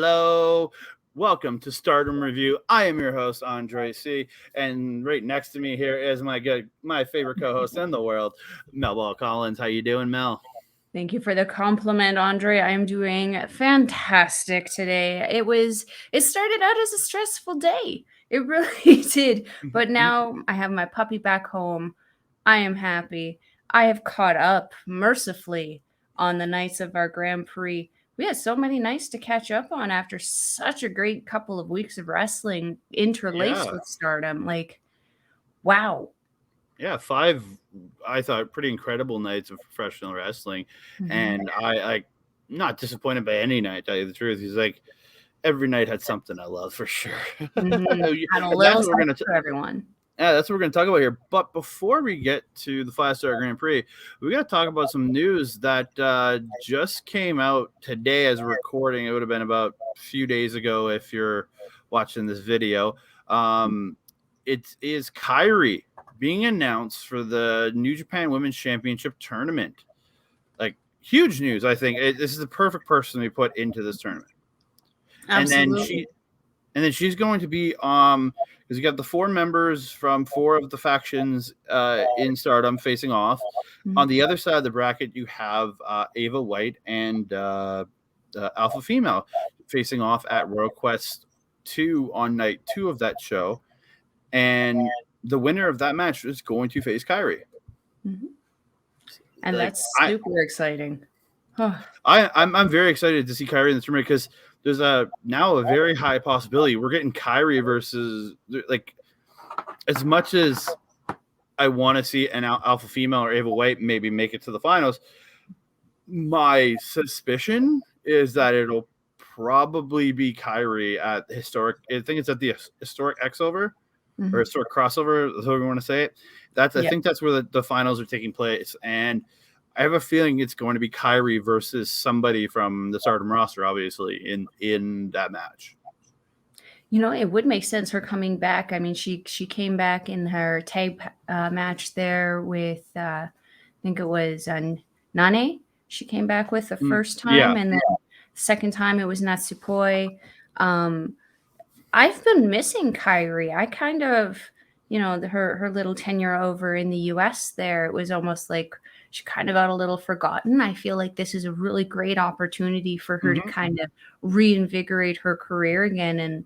hello. Welcome to Stardom Review. I am your host, Andre C. And right next to me here is my favorite co-host in the world, Melball Collins. How you doing, Mel? Thank you for the compliment, Andre. I am doing fantastic today. It started out as a stressful day. It really did. But now I have my puppy back home. I am happy. I have caught up mercifully on the nights of our Grand Prix. We had so many nights to catch up on after such a great couple of weeks of wrestling interlaced Yeah. with Stardom. Like, wow. Yeah, 5, I thought, pretty incredible nights of professional wrestling. And I not disappointed by any night, to tell you the truth. He's like, every night had something I love for sure. Had a And little that's what we're something gonna for everyone. Yeah, that's what we're going to talk about here. But before we get to the 5-star Grand Prix, we got to talk about some news that just came out today as we're recording. It would have been about a few days ago if you're watching this video. It is Kairi being announced for the New Japan Women's Championship tournament. Like, huge news, I think. This is the perfect person to be put into this tournament. Absolutely. And then she's going to be because you got the 4 members from 4 of the factions in Stardom facing off. On the other side of the bracket, you have Ava White and Alpha Female facing off at Royal Quest 2 on night 2 of that show. And the winner of that match is going to face Kairi. And that's super exciting. I'm very excited to see Kairi in the tournament because there's now a very high possibility we're getting Kairi versus, like, as much as I want to see an Alpha Female or Ava White maybe make it to the finals, my suspicion is that it'll probably be Kairi at the historic. I think it's at the historic X-Over or historic crossover. That's what we want to say it. I think that's where the finals are taking place, and I have a feeling it's going to be Kairi versus somebody from the Stardom roster, obviously, in that match. You know, it would make sense her coming back. I mean, she came back in her tag match there with, I think it was Nane. She came back with the first time, and then the second time it was Natsupoi. I've been missing Kairi. I kind of, her little tenure over in the U.S. there, it was almost like she kind of got a little forgotten. I feel like this is a really great opportunity for her to kind of reinvigorate her career again. And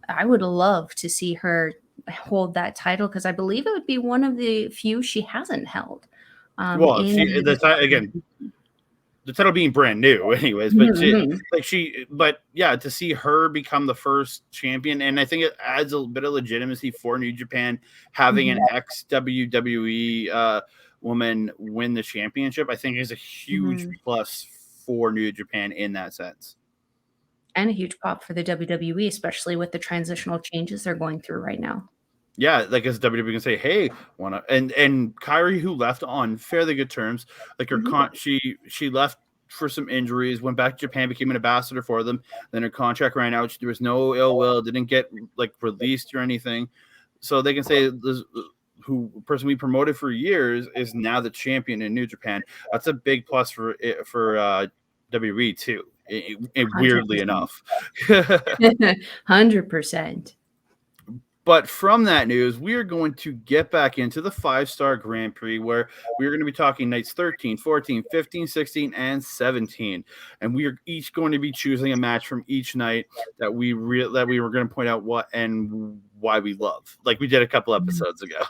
I would love to see her hold that title because I believe it would be one of the few she hasn't held. Again, the title being brand new anyways, but to see her become the first champion, and I think it adds a bit of legitimacy for New Japan having an ex-WWE woman win the championship, I think is a huge plus for New Japan in that sense. And a huge pop for the WWE, especially with the transitional changes they're going through right now. Yeah, like as WWE can say, hey, and Kairi, who left on fairly good terms, like her she left for some injuries, went back to Japan, became an ambassador for them. Then her contract ran out. There was no ill will, didn't get like released or anything. So they can say this person we promoted for years is now the champion in New Japan. That's a big plus for WWE too. Weirdly enough. 100%. But from that news, we are going to get back into the 5-star Grand Prix where we're going to be talking nights 13, 14, 15, 16, and 17. And we are each going to be choosing a match from each night that we were going to point out what and why we love, like we did a couple episodes ago.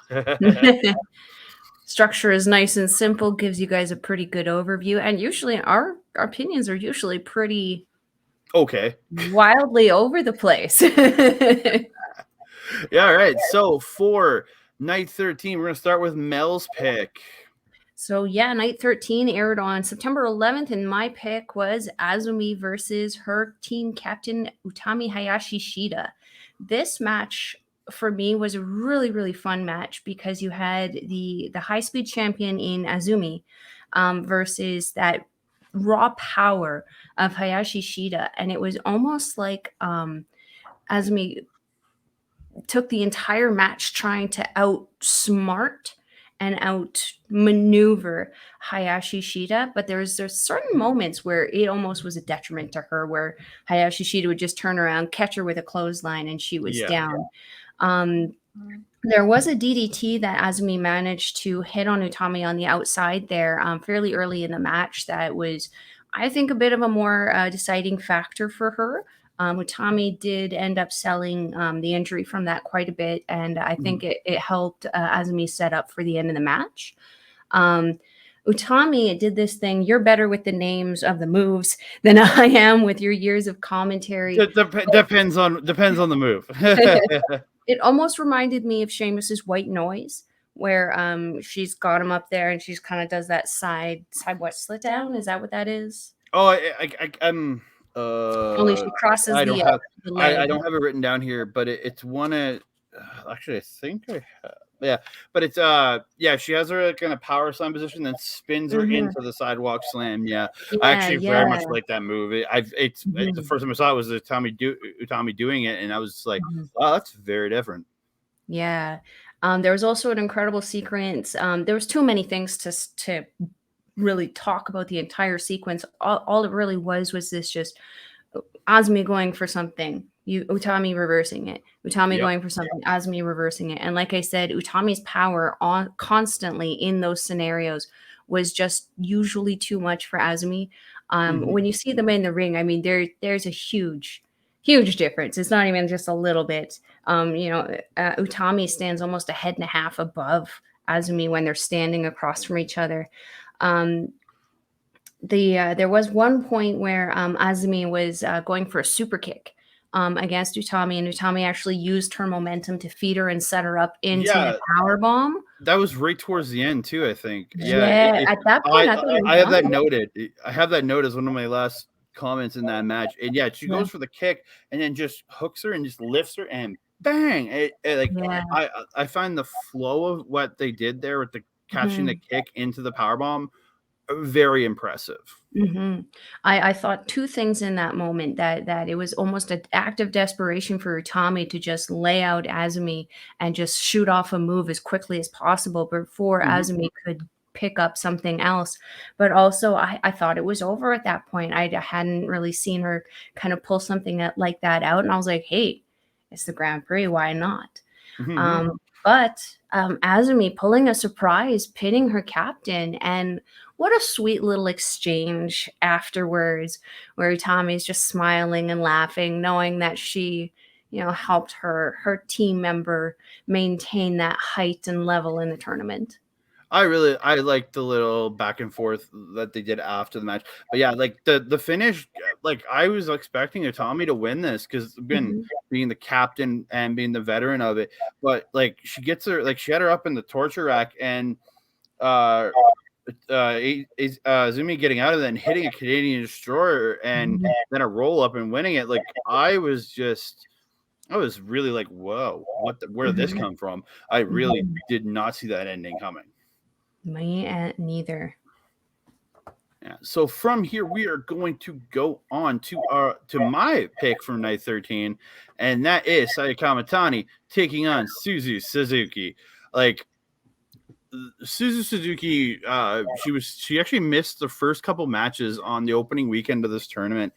Structure is nice and simple, gives you guys a pretty good overview. And usually our opinions are usually pretty wildly over the place. Yeah, all right. So for night 13, we're going to start with Mel's pick. So yeah, night 13 aired on September 11th, and my pick was Azumi versus her team captain Utami Hayashi Shida. This match for me was a really, really fun match because you had the high-speed champion in Azumi versus that raw power of Hayashi Shida, and it was almost like Azumi took the entire match trying to outsmart and outmaneuver Hayashi Shida. But there's certain moments where it almost was a detriment to her, where Hayashi Shida would just turn around, catch her with a clothesline, and she was down. There was a DDT that Azumi managed to hit on Utami on the outside there fairly early in the match that was, I think, a bit of a more deciding factor for her. Utami did end up selling the injury from that quite a bit, and I think it helped Azumi set up for the end of the match. Utami did this thing. You're better with the names of the moves than I am with your years of commentary. Depends on the move. It almost reminded me of Sheamus's White Noise, where she's got him up there and she's kind of does that side what, slit down? Is that what that is? Oh, I'm only she crosses I the leg. I don't have it written down here, but it's one of actually I think I have. Yeah, but it's she has her kind of power slam position, then spins her into the sidewalk slam. Yeah, I actually very much like that move. It's the first time I saw it was Utami doing it, and I was like, wow, that's very different. Yeah, there was also an incredible sequence. There was too many things to really talk about the entire sequence. All it really was this just Azumi going for something, Utami reversing it, Utami going for something, Azumi reversing it. And like I said, Utami's power constantly in those scenarios was just usually too much for Azumi. When you see them in the ring, I mean, there's a huge difference. It's not even just a little bit. Utami stands almost a head and a half above Azumi when they're standing across from each other. There was one point where Azumi was going for a super kick against Utami, and Utami actually used her momentum to feed her and set her up into the power bomb. That was right towards the end too, I think. At that point, I have that noted. I have that note as one of my last comments in that match. And she goes for the kick and then just hooks her and just lifts her and bang! I find the flow of what they did there with the catching the kick into the power bomb very impressive. I thought two things in that moment, that it was almost an act of desperation for Utami to just lay out Azumi and just shoot off a move as quickly as possible before Azumi could pick up something else. But also I thought it was over at that point. I hadn't really seen her kind of pull something like that out, and I was like, hey, it's the Grand Prix, why not? But Azumi pulling a surprise, pinning her captain, and what a sweet little exchange afterwards where Utami's just smiling and laughing, knowing that she, helped her team member maintain that height and level in the tournament. I like the little back and forth that they did after the match. But yeah, like the finish, like I was expecting Utami to win this because being the captain and being the veteran of it. But like she gets her, like she had her up in the torture rack, and Azumi getting out of it and hitting a Canadian Destroyer and then a roll up and winning it. Like I was really like, whoa, where did this come from? I really did not see that ending coming. Me neither. Yeah. So from here, we are going to go on to my pick from night 13, and that is Saya Kamitani taking on Suzu Suzuki. Like Suzu Suzuki, she actually missed the first couple matches on the opening weekend of this tournament,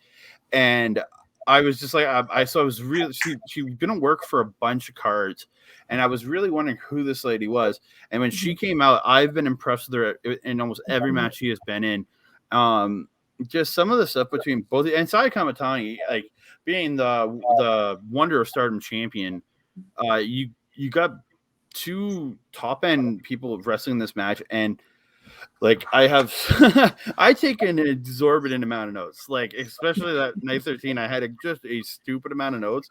and I was just like, I was really she didn't work for a bunch of cards, and I was really wondering who this lady was. And when she came out, I've been impressed with her in almost every match she has been in. Just some of the stuff between both and Saya Kamitani, like being the Wonder of Stardom champion, you got two top end people wrestling this match, and like I take an exorbitant amount of notes, like especially that night 13. I had just a stupid amount of notes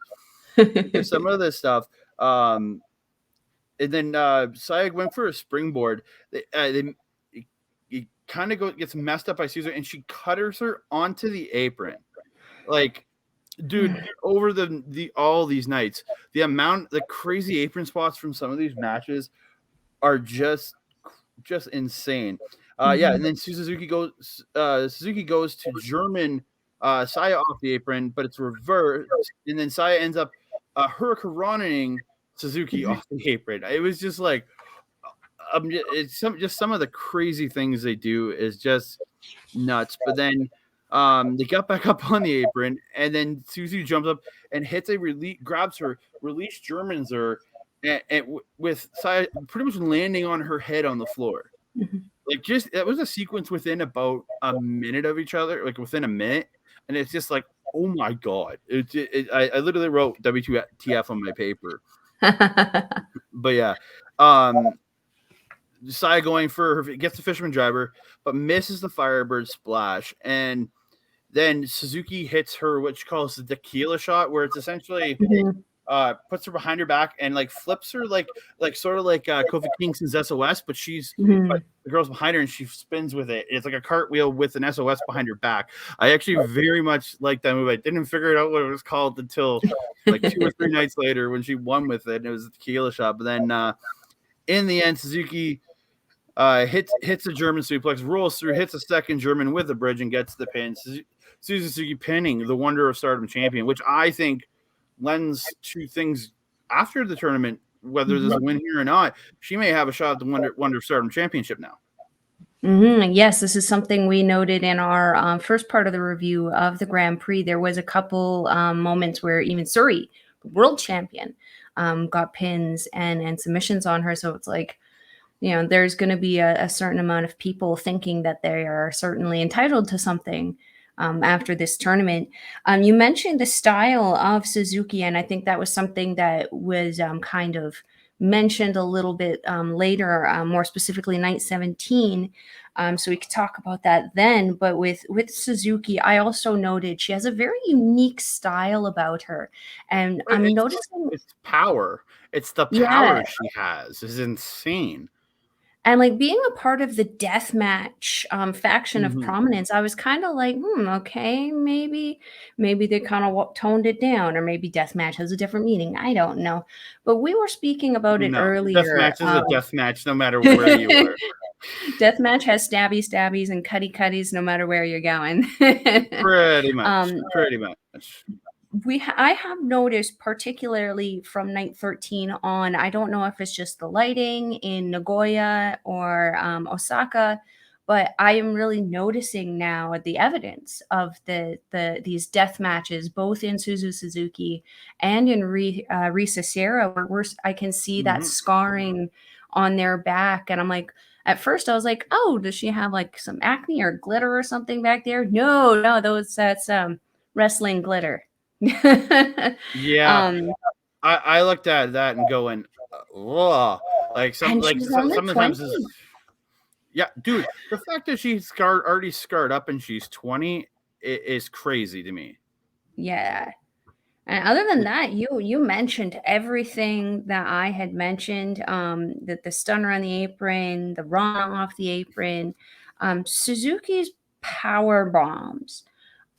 for some of this stuff. And then Saya went for a springboard. It kind of gets messed up by Caesar, and she cutters her onto the apron. Like, dude, over all these nights, the crazy apron spots from some of these matches are just insane. And then Suzuki goes to German Saya off the apron, but it's reversed, and then Saya ends up hurricanranaing Suzuki off the apron. It was just like it's some of the crazy things they do is just nuts. But then they got back up on the apron, and then Suzu jumps up and hits a release, grabs her, release Germans her, with pretty much landing on her head on the floor. Mm-hmm. Like, just it was a sequence within about a minute of each other, like within a minute, and it's just like, oh my god! I literally wrote WTF on my paper. But yeah, Saya going for her, gets the fisherman driver, but misses the Firebird splash, and then Suzuki hits her what she calls the tequila shot, where it's essentially puts her behind her back and like flips her like sort of like Kofi Kingston's SOS, but but the girl's behind her and she spins with it. It's like a cartwheel with an SOS behind her back. I actually very much like that move. I didn't figure out what it was called until like 2 or 3 nights later when she won with it, and it was a tequila shot. But then in the end, Suzuki hits a German suplex, rolls through, hits a second German with a bridge, and gets the pin. Suzuki pinning the Wonder of Stardom champion, which I think lends to things after the tournament, whether there's a win here or not. She may have a shot at the Wonder of Stardom championship now. Yes, this is something we noted in our first part of the review of the Grand Prix. There was a couple moments where even Suri, the world champion, got pins and submissions on her. So it's like, there's going to be a certain amount of people thinking that they are certainly entitled to something after this tournament. You mentioned the style of Suzuki, and I think that was something that was kind of mentioned a little bit later, more specifically night 17. So we could talk about that then. But with Suzuki, I also noted she has a very unique style about her. And I'm noticing it's power. It's the power she has is insane. And like being a part of the deathmatch faction of prominence, I was kind of like, okay, maybe they kind of toned it down, or maybe deathmatch has a different meaning. I don't know. But we were speaking about it earlier. Deathmatch is a deathmatch, no matter where you are. Deathmatch has stabbies and cutties, no matter where you're going. Pretty much. Pretty much. I have noticed, particularly from night 13 on, I don't know if it's just the lighting in Nagoya or Osaka, but I am really noticing now the evidence of these death matches, both in Suzuki and in Risa Sierra, where I can see that scarring on their back, and I'm like, at first I was like, oh, does she have like some acne or glitter or something back there? No, that's wrestling glitter. Yeah, I looked at that and going, like sometimes yeah, dude, the fact that she's already scarred up and she's 20 is crazy to me. Yeah. And other than that, you mentioned everything that I had mentioned. The stunner on the apron, the run off the apron, Suzuki's power bombs.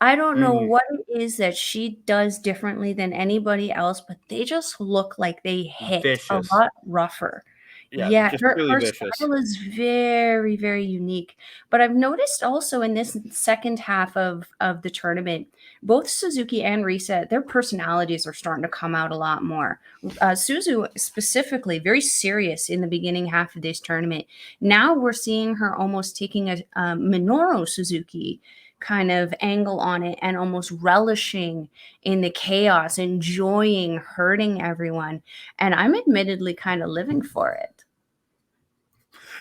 I don't know what it is that she does differently than anybody else, but they just look like they hit a lot rougher. Yeah, her style is very, very unique. But I've noticed also in this second half of the tournament, both Suzuki and Risa, their personalities are starting to come out a lot more. Suzu specifically, very serious in the beginning half of this tournament. Now we're seeing her almost taking a Minoru Suzuki kind of angle on it and almost relishing in the chaos, enjoying hurting everyone. And I'm admittedly kind of living for it.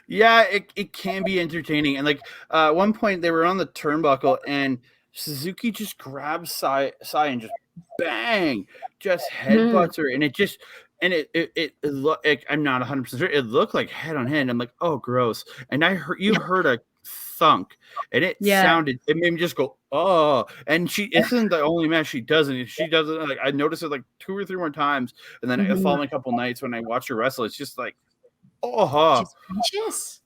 Yeah, it can be entertaining. And like at one point they were on the turnbuckle and Suzuki just grabs Sai and just bang, just headbutts her, and it looked like, I'm not 100% sure, it looked like head on head. I'm like, oh, gross. And you heard a thunk, and it sounded, it made me just go, oh. And she isn't the only match she doesn't. She doesn't, like, I noticed it like 2 or 3 more times, and then the following couple nights when I watch her wrestle, it's just like, she's vicious.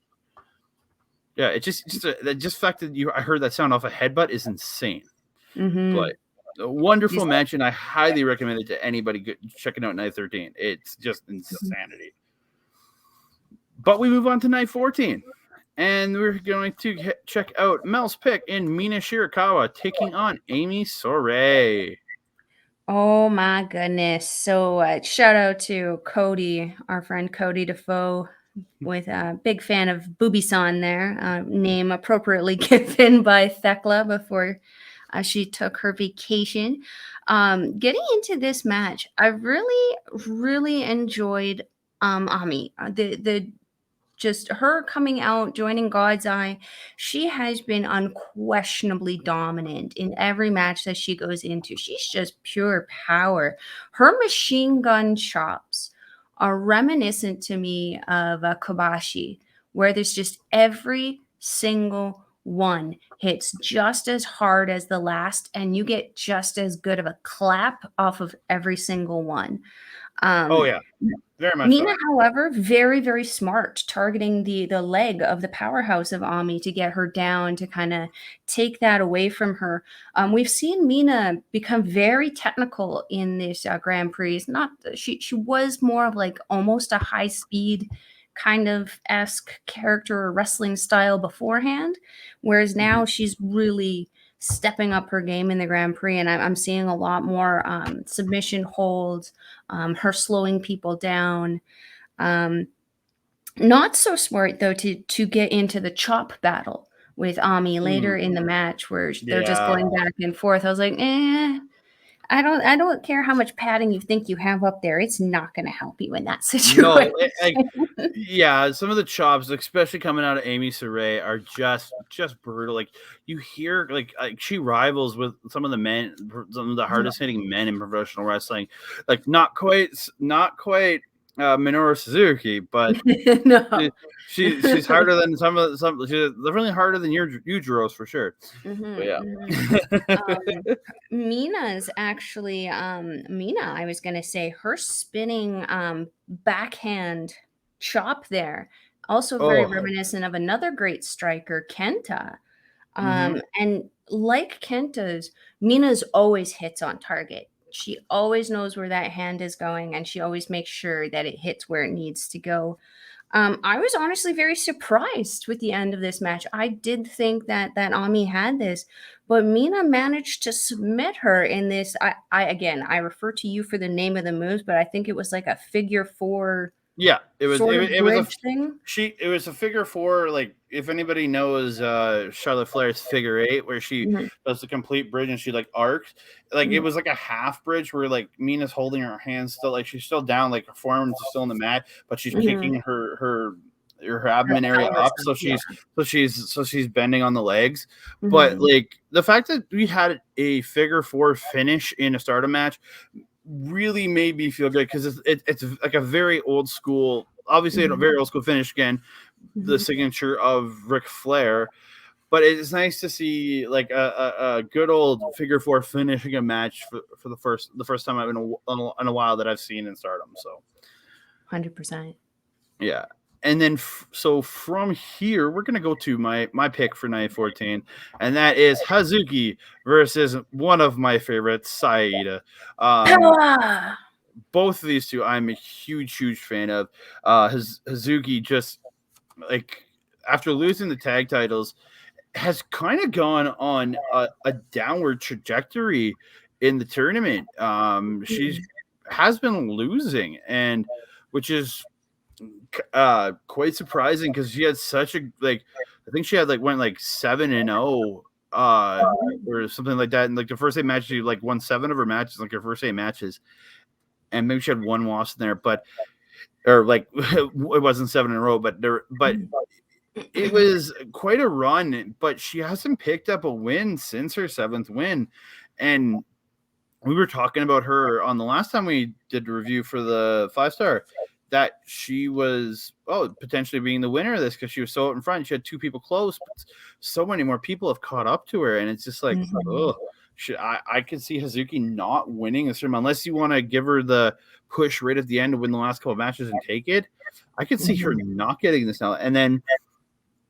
Yeah, it just the fact that I heard that sound off a headbutt is insane. But a wonderful match, and I highly recommend it to anybody checking out night 13. It's just insanity. But we move on to night 14, and we're going to check out Mel's pick in Mina Shirakawa taking on Amy Sourei. Oh my goodness! So shout out to Cody, our friend Cody Defoe, with a big fan of Booby-san there, name appropriately given by Thekla before she took her vacation. Getting into this match, I really, really enjoyed Ami. The just her coming out, joining God's Eye, she has been unquestionably dominant in every match that she goes into. She's just pure power. Her machine gun chops are reminiscent to me of Kobashi, where there's just every single one hits just as hard as the last, and you get just as good of a clap off of every single one. Oh Um, yeah, very much so. Mina, however, very, very smart, targeting the leg of the powerhouse of Ami to get her down, to kind of take that away from her. We've seen Mina become very technical in this Grand Prix. Not she was more of like almost a high speed kind of esque character or wrestling style beforehand, whereas now she's really stepping up her game in the Grand Prix, and I'm seeing a lot more submission holds, her slowing people down. Not so smart though to get into the chop battle with Ami later in the match, where they're just Yeah. going back and forth. I was like, I don't care how much padding you think you have up there. It's not going to help you in that No, situation. yeah, some of the chops, especially coming out of Amy Saray, are just brutal. Like you hear, like she rivals with some of the men, some of the hardest hitting men in professional wrestling. Like not quite Minoru Suzuki, but No. she's harder than some. She's definitely harder than your Ujuros for sure. But Mhm, yeah. mhm. Mina's actually Mina, I was gonna say her spinning backhand chop there, also very Oh. reminiscent of another great striker, Kenta. Hmm. And like Kenta's, Mina's always hits on target. She always knows where that hand is going, and she always makes sure that it hits where it needs to go. I was honestly very surprised with the end of this match. I did think that Ami had this, but Mina managed to submit her in this. I again, I refer to you for the name of the moves, but I think it was like a figure four Yeah, it was sort it, of was- it was a bridge thing. it was a figure four. Like if anybody knows Charlotte Flair's figure eight, where she Mhm, does the complete bridge and she like arcs, like it mhm, was like a half bridge where like Mina's holding her hands still, like she's still down, like her forearms are still in the mat, but she's mhm. kicking her Her abdomen area pelvis up, up, so yeah. she's bending on the legs. But Mhm, like the fact that we had a figure four finish in a Stardom match really made me feel good, because it's like a very old school, obviously a mhm, very old school finish again, the mhm. signature of Ric Flair. But it's nice to see like a good old figure four finishing a match for the first time I've been in a while that I've seen in Stardom. So 100%. yeah. And then so from here we're gonna go to my pick for night 14, and that is Hazuki versus one of my favorites, Saida. Um, Power! both of these two I'm a huge fan of. Hazuki just like after losing the tag titles has kind of gone on a downward trajectory in the tournament. She's Mhm, has been losing, and which is quite surprising, because she had such a like I think she had like went like 7-0 mhm, or something like that. And like the first 8 matches, she like won 7 of her matches, like her first 8 matches, and maybe she had one loss in there, but or like it wasn't 7 in a row, but mhm. it was quite a run. But she hasn't picked up a win since her 7th win, and we were talking about her on the last time we did a review for the 5-star, that she was potentially being the winner of this, because she was so out in front. She had 2 people close, but so many more people have caught up to her, and it's just like, Mhm, oh, I could see Hazuki not winning this tournament unless you want to give her the push right at the end to win the last couple of matches and take it. I could see her mhm, not getting this now, and then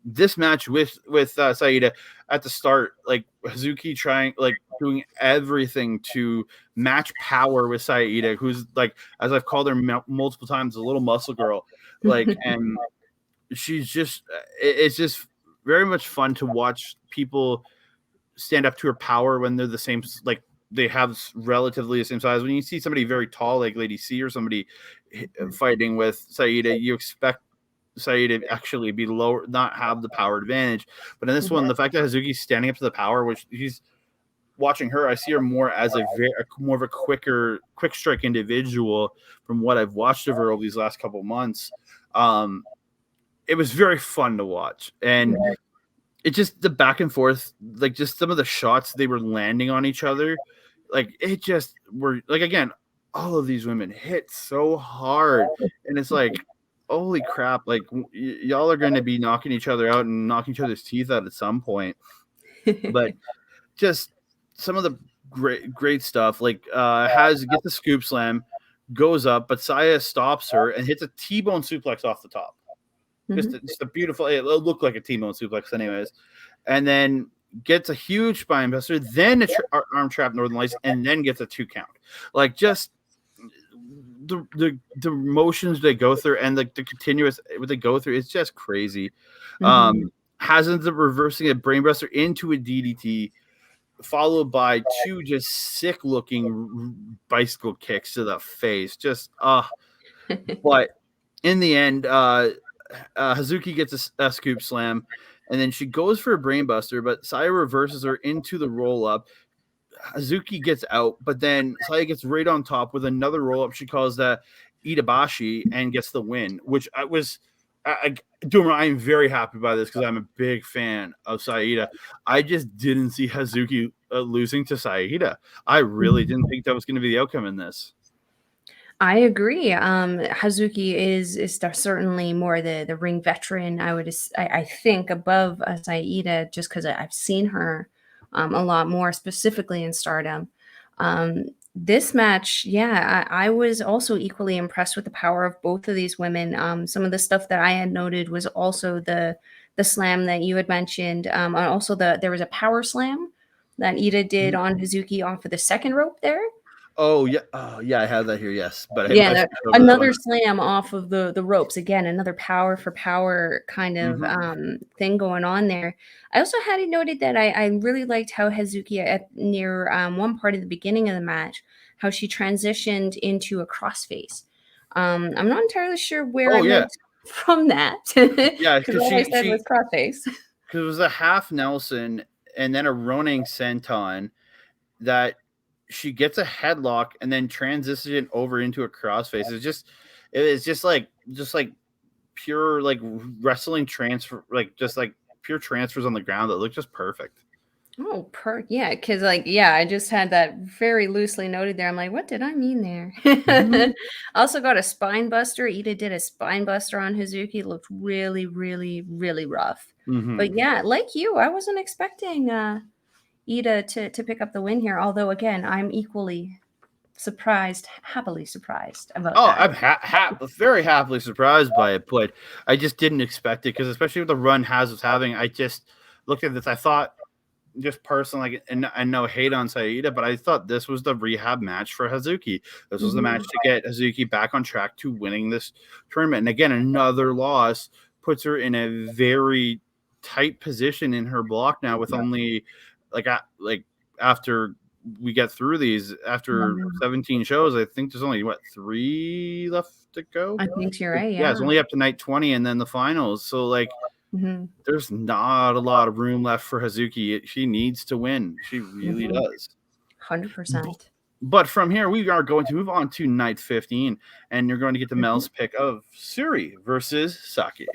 this match with Saida at the start, like Hazuki trying, like doing everything to match power with Saida, who's like, as I've called her multiple times, a little muscle girl. Like, and she's just, it's just very much fun to watch people stand up to her power when they're the same, like they have relatively the same size. When you see somebody very tall, like Lady C or somebody fighting with Saida, you expect Saida actually be lower, not have the power advantage. But in this one, the fact that Hazuki's standing up to the power, which he's watching her, I see her more as more of a quick strike individual from what I've watched of her over these last couple months. It was very fun to watch, and it just the back and forth, like just some of the shots they were landing on each other, like it just were like, again, all of these women hit so hard, and it's like, holy crap, like y'all are going to be knocking each other out and knocking each other's teeth out at some point. But just some of the great stuff, like gets the scoop slam, goes up, but Saya stops her and hits a T-bone suplex off the top. Just a beautiful, it looked like a T-bone suplex anyways, and then gets a huge spine buster, then a arm trap Northern Lights, and then gets a 2 count. Like, just the motions they go through, and like the continuous what they go through, it's just crazy. Has ends up reversing a brainbuster into a DDT, followed by 2 just sick looking bicycle kicks to the face. Just but in the end, Hazuki gets a scoop slam, and then she goes for a brainbuster, but Saya reverses her into the roll up. Hazuki gets out, but then Saya gets right on top with another roll up. She calls that Itabashi and gets the win, which I'm very happy by this because I'm a big fan of Saida. I just didn't see Hazuki losing to Saida. I really didn't think that was going to be the outcome in this. I agree. Hazuki is certainly more the ring veteran. I think above Saida, just because I've seen her a lot more, specifically in Stardom. This match, I was also equally impressed with the power of both of these women. Some of the stuff that I had noted was also the slam that you had mentioned. And also there was a power slam that Ida did on Hazuki off of the second rope there. Oh yeah, I have that here. Yes, but another slam off of the ropes. Again, another power for power kind of thing going on there. I also had it noted that I really liked how Hazuki near one part of the beginning of the match, how she transitioned into a crossface. I'm not entirely sure where I went from that. Yeah, because what I said was crossface. Because it was a half Nelson and then a running senton that she gets a headlock and then transition over into a crossface. It's just like pure like wrestling transfer, like just like pure transfers on the ground that look just perfect. Oh, because I just had that very loosely noted there. I'm like, what did I mean there? Also got a spine buster. Ida did a spine buster on Hazuki. It looked really, really, really rough. But yeah, like you, I wasn't expecting Ida to pick up the win here. Although, again, I'm equally happily surprised about that. I'm very happily surprised by it, but I just didn't expect it because, especially with the run Haz was having, I just looked at this. I thought, just personally, and no hate on Saida, but I thought this was the rehab match for Hazuki. This was the match to get Hazuki back on track to winning this tournament. And again, another loss puts her in a very tight position in her block now, with only after we get through these, after 17 shows, I think there's only 3 left to go. I think you're right. Yeah, it's only up to night 20 and then the finals. So there's not a lot of room left for Hazuki. She needs to win. She really does. 100%. But from here, we are going to move on to night 15, and you're going to get the Mel's pick of Syuri versus Saki.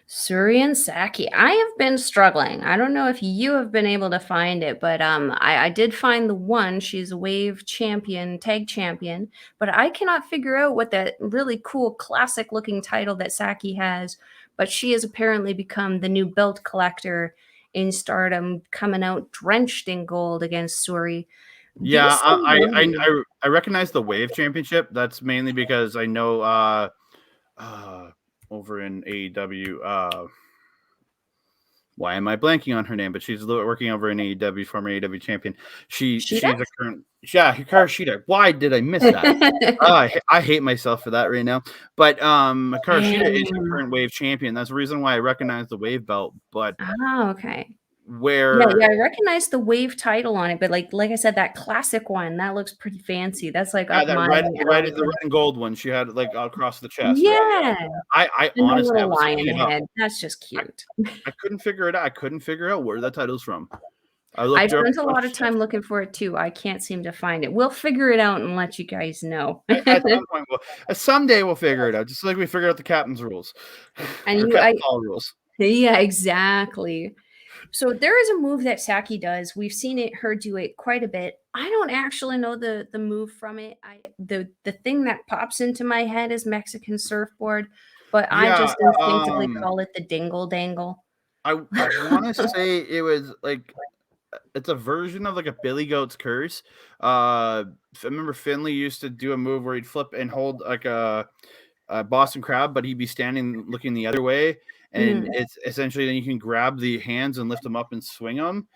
Syuri and Saki. I have been struggling. I don't know if you have been able to find it, but I did find the one. She's a Wave champion, tag champion, but I cannot figure out what that really cool, classic-looking title that Saki has. But she has apparently become the new belt collector in Stardom, coming out drenched in gold against Syuri. Yeah, I recognize the Wave Championship. That's mainly because I know over in AEW, why am I blanking on her name? But she's working over in AEW, former AEW champion. She's a current, Hikaru Shida. Why did I miss that? I hate myself for that right now. But Hikaru Shida is the current Wave champion. That's the reason why I recognize the Wave belt. But okay. where I recognize the wave title on it, but like I said, that classic one, that looks pretty fancy. That's like up that my red alley. and gold one she had like across the chest. Yeah, yeah. Yeah, I and the honestly I little was lion looking it up. head. That's just cute. I couldn't figure it out. I couldn't figure out where that title's from. I I've looked it up spent a across lot the of time chest. looking for it too. I can't seem to find it. We'll figure it out and let you guys know. At some point, someday we'll figure it out, just like we figured out the captain's rules And or you captain I Paul rules. Yeah, exactly. So there is a move that Saki does. We've seen her do it quite a bit. I don't actually know the move from it. The thing that pops into my head is Mexican surfboard, but I Yeah, just instinctively call it the dingle dangle. I want to say it was like it's a version of like a Billy Goat's curse. I remember Finley used to do a move where he'd flip and hold like a Boston Crab, but he'd be standing looking the other way, and Mhm. it's essentially then you can grab the hands and lift them up and swing them.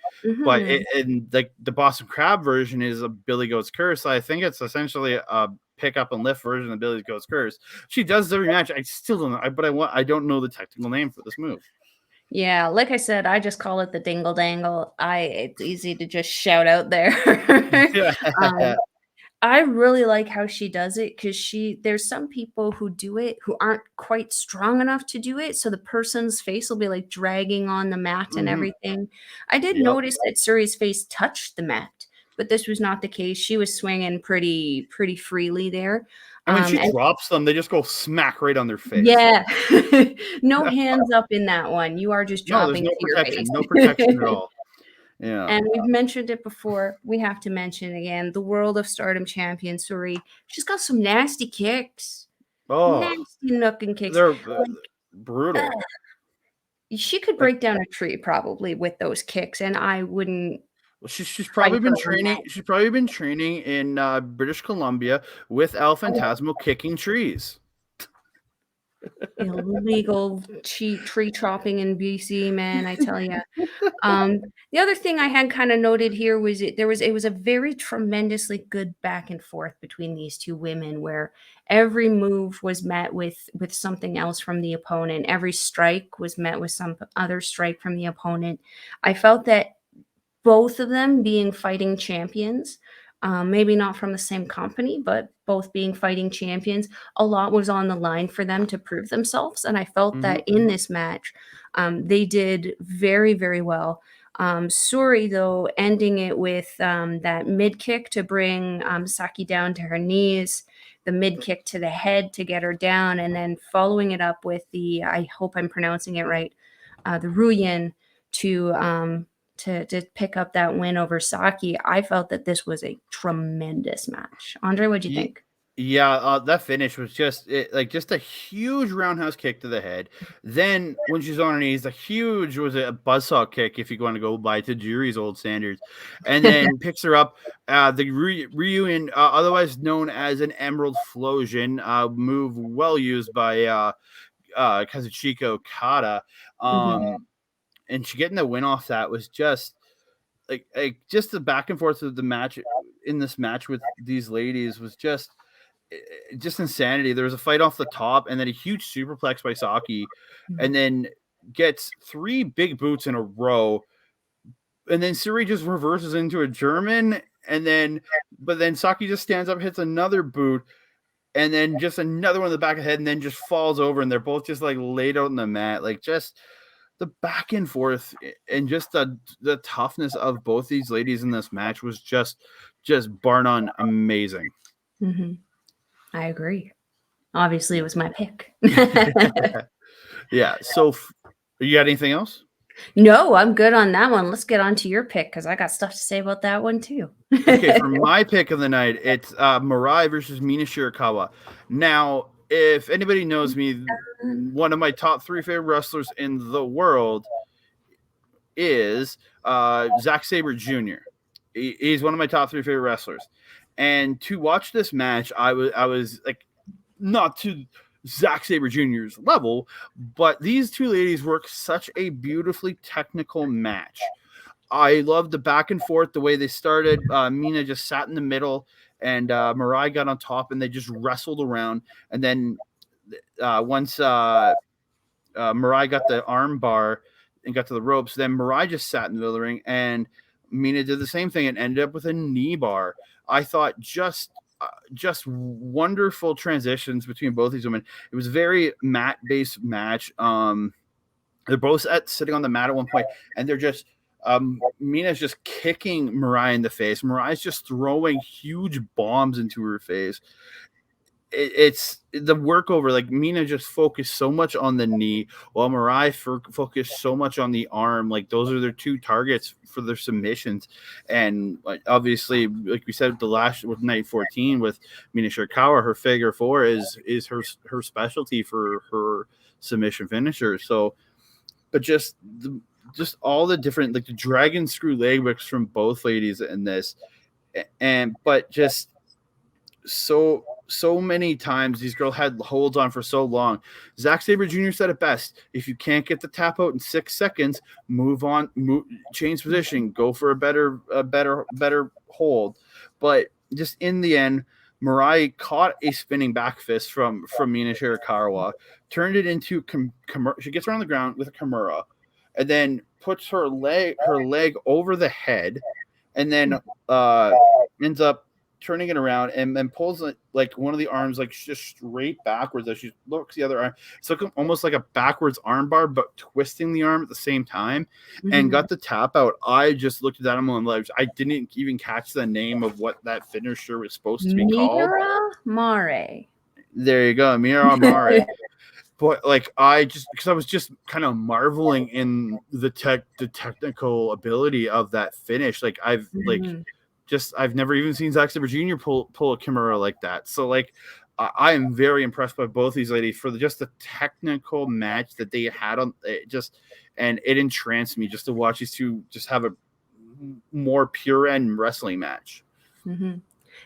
But Mhm. and like the Boston Crab version is a Billy Goat's curse. I think it's essentially a pick up and lift version of Billy Goat's curse. She does every match. I still don't know, but I don't know the technical name for this move. Yeah, like I said, I just call it the dingle dangle. It's easy to just shout out there. Yeah. um, I really like how she does it because there's some people who do it who aren't quite strong enough to do it. So the person's face will be like dragging on the mat and Mhm. everything. I did Yep. notice that Suri's face touched the mat, but this was not the case. She was swinging pretty freely there. And when she And drops them, they just go smack right on their face. yeah, no hands up in that one. You are just No, there's dropping no to your face. protection, no protection at all. Yeah. And we've mentioned it before. We have to mention again the World of Stardom champion, Suri. She's got some nasty kicks. Oh, Nasty nooking kicks. they're Like, brutal. she could Like, break down a tree probably with those kicks, and I wouldn't well, she's fight probably her been on that. training. She's probably been training in British Columbia with El Phantasmo kicking trees. Illegal tree chopping in BC, man, I tell you. The other thing I had kind of noted here was it was a very tremendously good back and forth between these two women where every move was met with something else from the opponent. Every strike was met with some other strike from the opponent. I felt that both of them being fighting champions, maybe not from the same company, but both being fighting champions, a lot was on the line for them to prove themselves. And I felt Hmm. that in this match, they did very, very well. Suri, though, ending it with that mid kick to bring Saki down to her knees, the mid kick to the head to get her down, and then following it up with I hope I'm pronouncing it right, the Ruyin to pick up that win over Saki. I felt that this was a tremendous match. Andre, what'd you think? Yeah, that finish was just a huge roundhouse kick to the head. Then when she's on her knees, was a buzzsaw kick if you want to go by Tajiri's old standards, and then picks her up. The Ryuin, otherwise known as an Emerald Flosion, move well used by Kazuchika Okada. Mhm. And she getting the win off that was just just the back and forth of the match in this match with these ladies was just insanity. There was a fight off the top and then a huge superplex by Saki, and then gets 3 big boots in a row, and then Suri just reverses into a German, but then Saki just stands up, hits another boot, and then just another one in the back of the head, and then just falls over, and they're both just like laid out on the mat, like just the back and forth and just the toughness of both these ladies in this match was just bar none amazing. Mhm. I agree. Obviously, it was my pick. Yeah. So, you got anything else? No, I'm good on that one. Let's get on to your pick because I got stuff to say about that one too. Okay, for my pick of the night, it's Mirai versus Mina Shirakawa. Now, if anybody knows me, one of my top 3 favorite wrestlers in the world is Zack Sabre Jr. He's one of my top 3 favorite wrestlers. And to watch this match, I was like, not to Zack Sabre Jr.'s level, but these two ladies work such a beautifully technical match. I love the back and forth, the way they started. Mina just sat in the middle, and Mirai got on top, and they just wrestled around. And then once Mirai got the arm bar, and got to the ropes. Then Mirai just sat in the middle of the ring, and Mina did the same thing and ended up with a knee bar. I thought just wonderful transitions between both these women. It was a very mat-based match. They're both sitting on the mat at one point, and they're just Mina's just kicking Mirai in the face. Mirai's just throwing huge bombs into her face. It's the workover. Like Mina just focused so much on the knee, while Mirai focused so much on the arm. Like those are their two targets for their submissions. And obviously, like we said, with night 14 with Mina Shirakawa, her figure four is her specialty for her submission finisher. So, but just all the different, like the dragon screw leg whips from both ladies in this, but just so many times these girls had holds on for so long. Zack Sabre Jr. said it best: if you can't get the tap out in 6 seconds, move on, change position, go for a better hold. But just in the end, Mirai caught a spinning back fist from Mina Shirakawa, turned it into she gets her on the ground with a Kimura, and then puts her leg over the head, and then ends up turning it around and then pulls it like one of the arms like just straight backwards as she looks the other arm. It's like almost like a backwards arm bar, but twisting the arm at the same time, and got the tap out. I just looked at that on my I didn't even catch the name of what that finisher was supposed to be called. Mare. There you go, Mira Mare. But like because I was just kind of marveling in the technical ability of that finish. Like I've never even seen Zack Sabre Jr. pull a Kimura like that. So like I am very impressed by both these ladies for just the technical match that they had on it. And it entranced me just to watch these two just have a more pure end wrestling match. And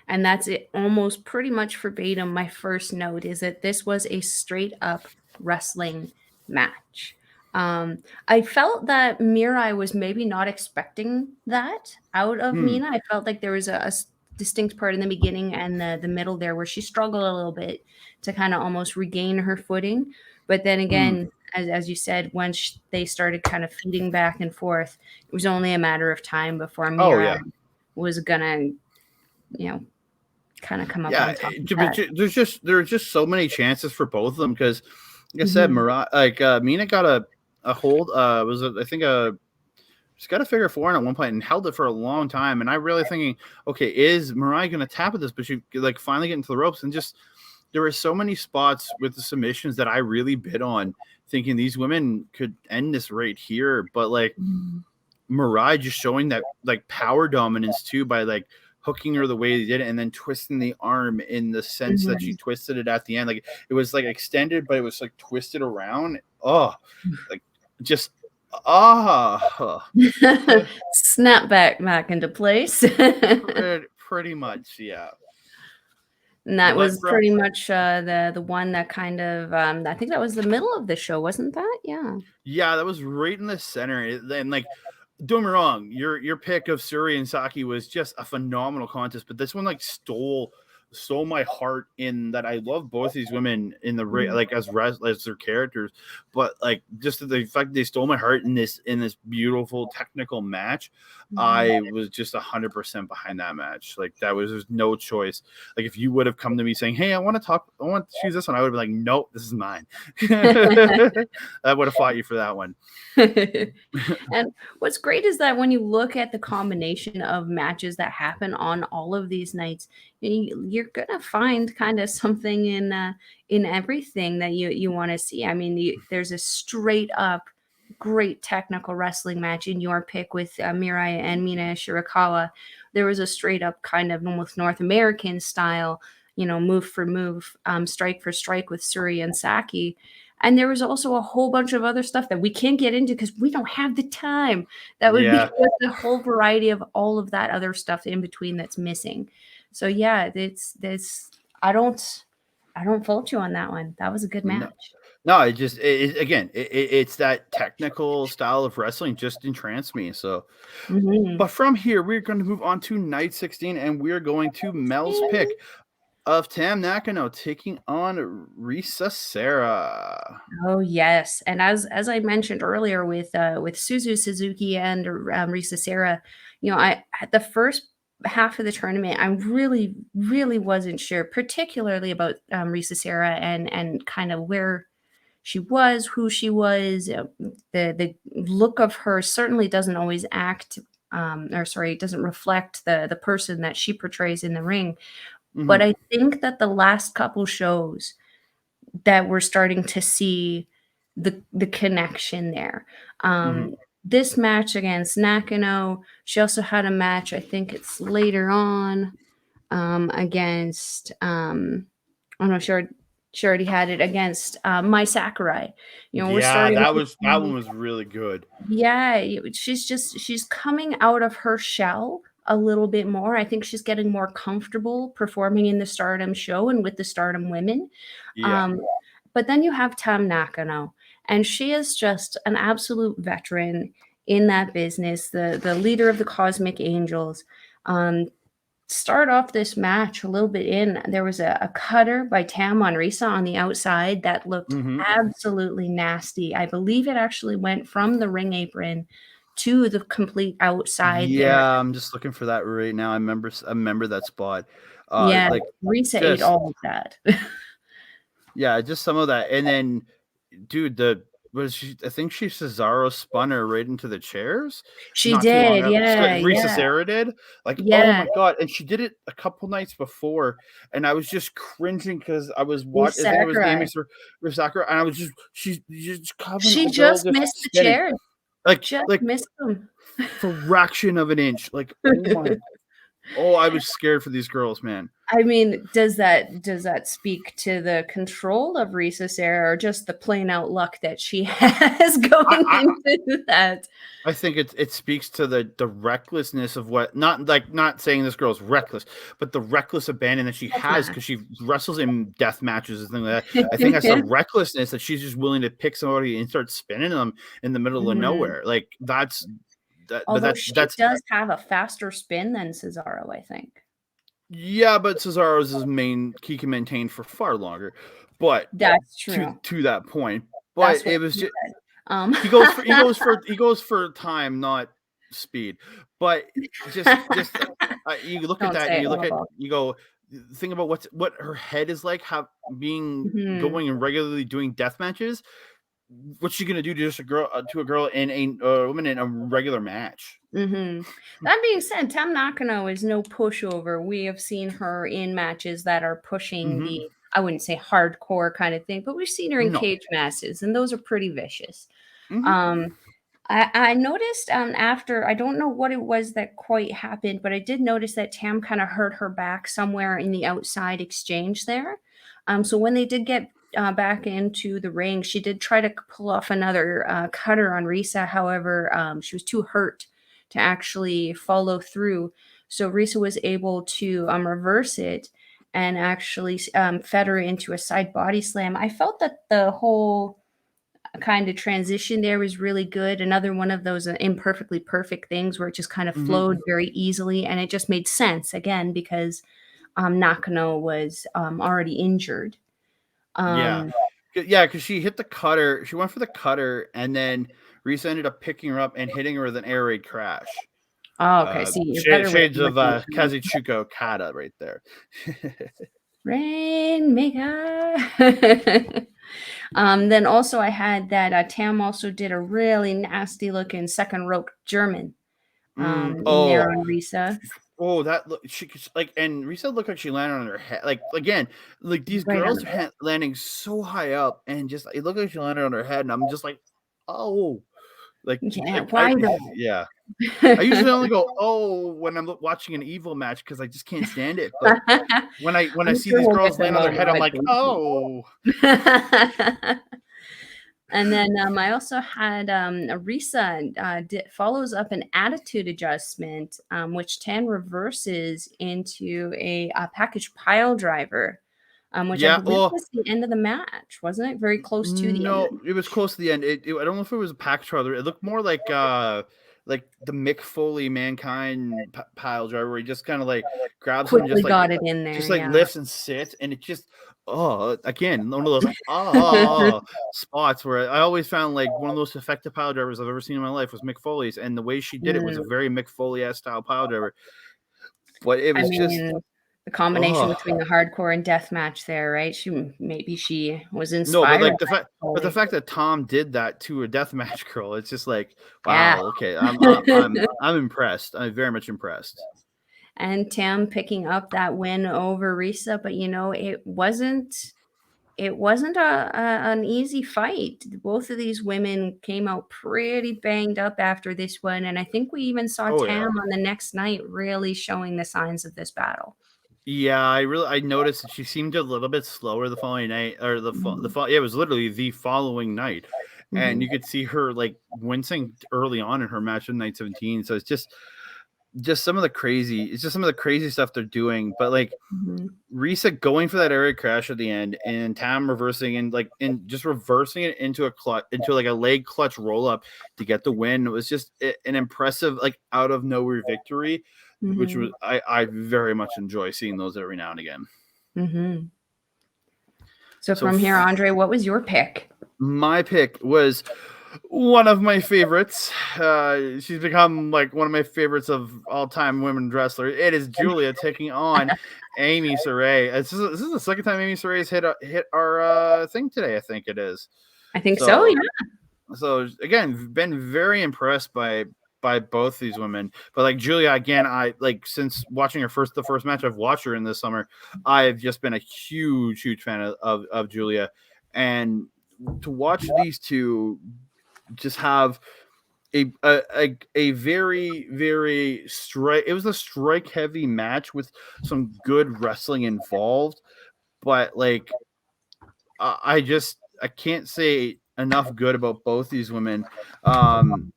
that's it, almost pretty much verbatim. My first note is that this was a straight up wrestling match. I felt that Mirai was maybe not expecting that out of Mina. I felt like there was a distinct part in the beginning and the middle there where she struggled a little bit to kind of almost regain her footing. But then again, as you said, once they started kind of feeding back and forth, it was only a matter of time before Mirai was gonna, kind of come up on top of that. There are just so many chances for both of them because, like I said, Mina got a hold. She's got a figure four in at one point and held it for a long time. And I really thinking, okay, is Mirai going to tap at this? But she like finally get into the ropes, and just there were so many spots with the submissions that I really bid on, thinking these women could end this right here. But like Mirai just showing that like power dominance too by like hooking her the way they did it and then twisting the arm in the sense that she twisted it at the end. Like it was like extended, but it was like twisted around. Oh, like just snap back into place. Pretty much, yeah. And that was pretty much the one that kind of I think that was the middle of the show, wasn't that? Yeah, that was right in the center. And like, don't get me wrong, your pick of Suri and Saki was just a phenomenal contest, but this one like stole my heart in that I love both these women in the like as their characters, but like just the fact they stole my heart in this beautiful technical match. I was just 100% behind that match. Like there's no choice. Like if you would have come to me saying, "Hey, I want to choose this one," I would have been like, "Nope, this is mine." I would have fought you for that one. And what's great is that when you look at the combination of matches that happen on all of these nights, you're gonna find kind of something in everything that you want to see. I mean, there's a straight up great technical wrestling match in your pick with Mirai and Mina Shirakawa. There was a straight up kind of almost North American style, move for move, strike for strike with Suri and Saki. And there was also a whole bunch of other stuff that we can't get into because we don't have the time. That would be the whole variety of all of that other stuff in between that's missing. So yeah, it's I don't fault you on that one. That was a good match. No, it's that technical style of wrestling just entranced me. So, but from here we're going to move on to night 16, and we're going to Mel's pick. of Tam Nakano taking on Risa Sera. Oh yes, and as I mentioned earlier with Suzu Suzuki and Risa Sera, you know, I at the first half of the tournament, I really wasn't sure, particularly about Risa Sera and kind of where she was, who she was. The look of her certainly doesn't always act, or sorry, doesn't reflect the person that she portrays in the ring. But Mhm, I think that the last couple shows that we're starting to see the connection there. mhm. This match against Nakano, she also had a match, I think it's later on, against, oh no, she already had it against, Mai Sakurai. You know, we're Yeah, starting to that one see, was really good. yeah, she's coming out of her shell a little bit more. I think she's getting more comfortable performing in the Stardom show and with the Stardom women. Yeah. Um, but then you have Tam Nakano, and she is just an absolute veteran in that business, the leader of the Cosmic Angels. Um, start off this match a little bit in, there was a cutter by Tam on Risa on the outside that looked Mhm. absolutely nasty. I believe it actually went from the ring apron to the complete outside there. Yeah, I'm just looking for that right now. I remember that spot. Yeah, Like, Risa ate just all of that. yeah, just some of that, and then, dude, I think she Cesaro spun her right into the chairs She not too long did, after yeah, Risa yeah, Sera did. Like, oh yeah. my god, and she did it a couple nights before, and I was just cringing because Risa I think it was Sakurai. Naomi Sakura, and I was just she's just covering She the girl just just missed the spinning, chairs, like just like missed them. fraction of an inch. Like, oh my, oh, I was scared for these girls, man. I mean, does that speak to the control of Risa Sera or just the plain out luck that she has going I into that? I think it speaks to the recklessness of what, not saying this girl's reckless, but the reckless abandon that she Tough has match. because she wrestles in death matches and things like that. I think that's the recklessness that she's just willing to pick somebody and start spinning them in the middle of Mhm. nowhere. Like, that's that, but Although she that's does have a faster spin than Cesaro, I think. yeah, but Cesaro's his main he can maintain for far longer. But That's true. to that point, but That's what it was she just said. Um, he goes for time, not speed. But just you look at don't that say and it, you look at Melball. you go think about what her head is like, how being Mhm. going and regularly doing death matches. What's she gonna do to just a girl in a woman in a regular match? Mhm. That being said, Tam Nakano is no pushover. We have seen her in matches that are pushing Hmm. the, I wouldn't say hardcore kind of thing, but we've seen her in No. cage matches, and those are pretty vicious. Hmm. Um, I noticed after, I don't know what it was that quite happened, but I did notice that Tam kind of hurt her back somewhere in the outside exchange there. So when they did get back into the ring, she did try to pull off another cutter on Risa. However, she was too hurt to actually follow through. So Risa was able to reverse it and actually fed her into a side body slam. I felt that the whole kind of transition there was really good. Another one of those imperfectly perfect things where it just kind of Hmm. flowed very easily and it just made sense again because Nakano was already injured. Yeah. Um, Yeah, because she hit the cutter. She went for the cutter, and then Risa ended up picking her up and hitting her with an air raid crash. oh, okay. See, you're better with Shades of with names. Kazuchika Kata right there. Rainmaker. Then also I had that Tam also did a really nasty looking second rope German in there Oh, on Risa. oh, that look like, and Risa looked like she landed on her head. Like, again, like these Right on girls the are butt. landing so high up, and just it looked like she landed on her head, and I'm just like, oh, Yeah, like I why though? yeah. I usually only go, "Oh," when I'm watching an evil match because I just can't stand it, but when I I'm see sure these we'll get girls to land on their Mona head, I'm like, eventually. "Oh." And then I also had Arisa follows up an attitude adjustment, which Tan reverses into a package pile driver, which I Yeah, believe well, was the end of the match, wasn't it? Very close to the end of no, the it was match. close to the end. I don't know if it was a pack trailer. It looked more like like the Mick Foley Mankind pile driver where he just kind of like grabs him and Quickly got it in there. just like Yeah. lifts and sits, and it just again one of those spots where I always found like one of the most effective pile drivers I've ever seen in my life was Mick Foley's, and the way she did it was a very Mick Foley-esque style pile driver. But it was just the combination between the hardcore and death match there, right? She was inspired. No, but like the fact that Tom did that to a deathmatch girl, it's just like, wow, okay, I'm impressed. I'm very much impressed. And Tam picking up that win over Risa, but it wasn't an easy fight. Both of these women came out pretty banged up after this one, and I think we even saw Tam on the next night really showing the signs of this battle. Yeah, I noticed that she seemed a little bit slower the following night, or it was literally the following night, and you could see her like wincing early on in her match in night 17. So it's just some of the crazy stuff they're doing. But like Risa going for that area crash at the end, and Tam reversing and just reversing it into like a leg clutch roll up to get the win. It was just an impressive like out of nowhere victory. Which was I very much enjoy seeing those every now and again. So from here, Andre, what was your pick? My pick was one of my favorites. She's become like one of my favorites of all time women's wrestlers. It is Julia taking on Amy Saray. This is the second time Amy Saray's hit our thing today. I think it is. I think so. Yeah. So again, been very impressed by both these women. But like Julia, again, I like since watching the first match I've watched her in this summer, I've just been a huge fan of Julia. And to watch these two just have a very, very it was a strike heavy match with some good wrestling involved. But like I can't say enough good about both these women.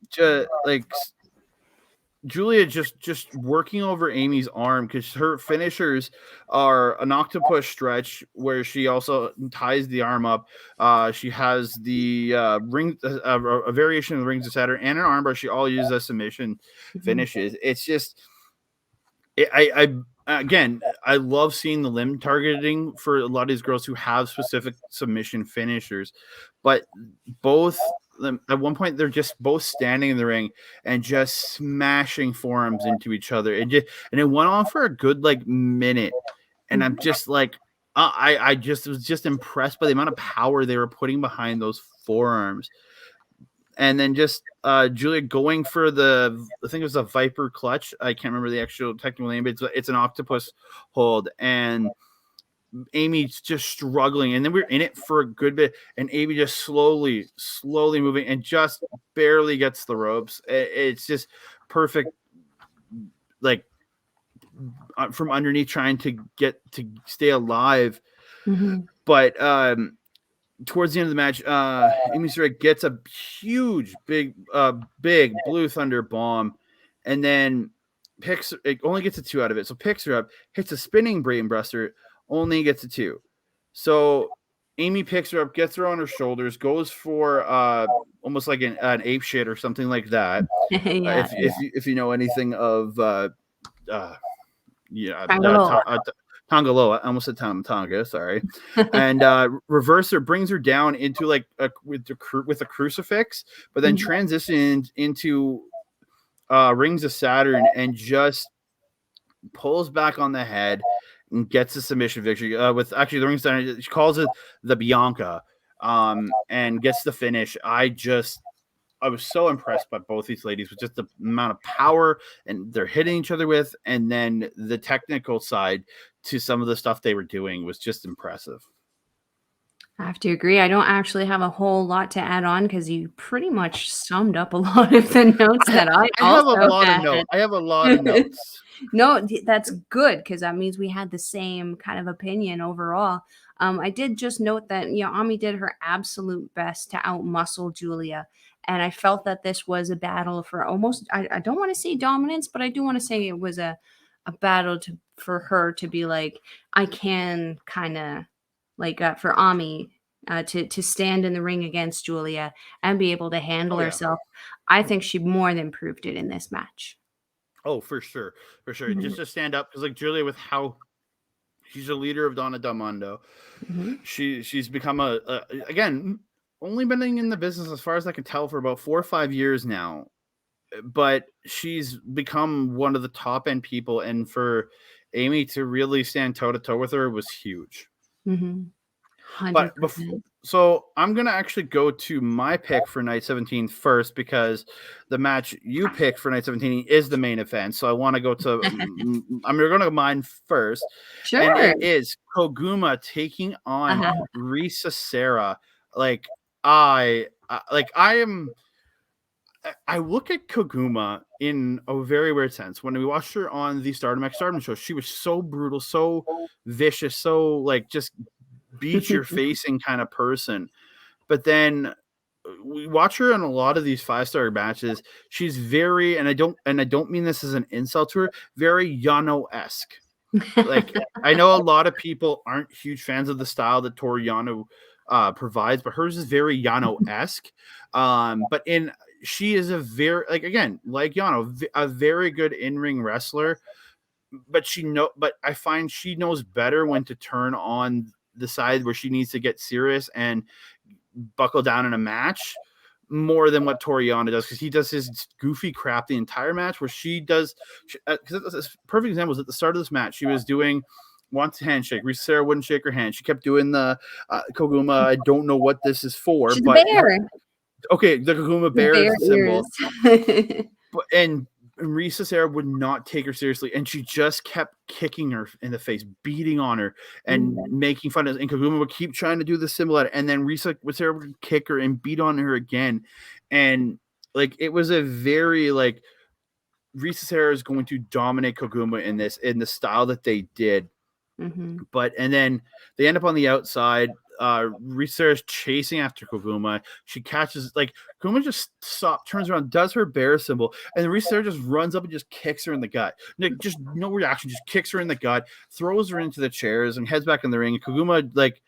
Just like Julia just working over Amy's arm, because her finishers are an octopus stretch where she also ties the arm up. She has the ring, a variation of the rings of Saturn, and an armbar. She all uses as submission finishes. It's just, I love seeing the limb targeting for a lot of these girls who have specific submission finishers, but both at one point they're just both standing in the ring and just smashing forearms into each other. And it went on for a good like minute, and I'm just like, I was just impressed by the amount of power they were putting behind those forearms. And then just Julia going for I think it was a Viper clutch. I can't remember the actual technical name, but it's an octopus hold. And Amy's just struggling. And then we're in it for a good bit. And Amy just slowly moving and just barely gets the ropes. It's just perfect, like from underneath trying to stay alive. But towards the end of the match, Amy Saray gets a huge, big Blue Thunder bomb, and then it only gets a 2 out of it. So picks her up, hits a spinning brain buster, only gets a 2. So Amy picks her up, gets her on her shoulders, goes for almost like an ape shit or something like that. If you know anything of Tongaloa, I almost said Tonga, sorry. And Reverser brings her down into like with a crucifix, but then transitions into Rings of Saturn and just pulls back on the head and gets a submission victory with actually the Rings of Saturn. She calls it the Bianca, and gets the finish. I was so impressed by both these ladies with just the amount of power and they're hitting each other with, and then the technical side to some of the stuff they were doing was just impressive. I have to agree. I don't actually have a whole lot to add on because you pretty much summed up a lot of the notes that I have a lot of notes. No, that's good because that means we had the same kind of opinion overall. I did just note that Ami did her absolute best to outmuscle Julia. And I felt that this was a battle for almost, I don't want to say dominance, but I do want to say it was a battle for her to be like, I can kind of like for Ami to stand in the ring against Julia and be able to handle Oh, yeah. herself. I think she more than proved it in this match. Oh, for sure. For sure. Mhm. Just to stand up, because like Julia, with how she's a leader of Donna Del Mondo, Mhm. she's become again, only been in the business as far as I can tell for about 4 or 5 years now, but she's become one of the top end people, and for Amy to really stand toe to toe with her was huge. Mhm. But before, 100%. so I'm gonna actually go to my pick for night 17 first, because the match you pick for night 17 is the main event. So I want to go to I'm going to go mine first, and Sure. it is Koguma taking on Uh-huh. Risa Serra. Like I look at Koguma in a very weird sense. When we watched her on the Stardom X Stardom show, she was so brutal, so vicious, so like just beat your facing kind of person. But then we watch her in a lot of these 5-star matches. She's very, and I don't mean this as an insult to her, very Yano-esque. Like, I know a lot of people aren't huge fans of the style that Toru Yano provides, but hers is very Yano-esque. But she is a very, like, again, like Yano, a very good in-ring wrestler. But I find she knows better when to turn on the side where she needs to get serious and buckle down in a match, more than what Toriana does, because he does his goofy crap the entire match, where she does. Because perfect example was at the start of this match, she was doing wants a handshake. Risa Serra wouldn't shake her hand. She kept doing the Koguma. I don't know what this is for, She's a but bear. okay, the Koguma The bear bear symbol. ears. And Risa Serra would not take her seriously, and she just kept kicking her in the face, beating on her, and making fun of it. And Koguma would keep trying to do the symbol at it, and then Risa Serra would kick her and beat on her again. And like, it was a very like, Risa Serra is going to dominate Koguma in the style that they did. Mhm. But and then they end up on the outside. Risa is chasing after Koguma. She catches, like, Koguma just turns around, does her bear symbol, and then Risa just runs up and just kicks her in the gut. Like, just no reaction, just kicks her in the gut, throws her into the chairs, and heads back in the ring. And Koguma like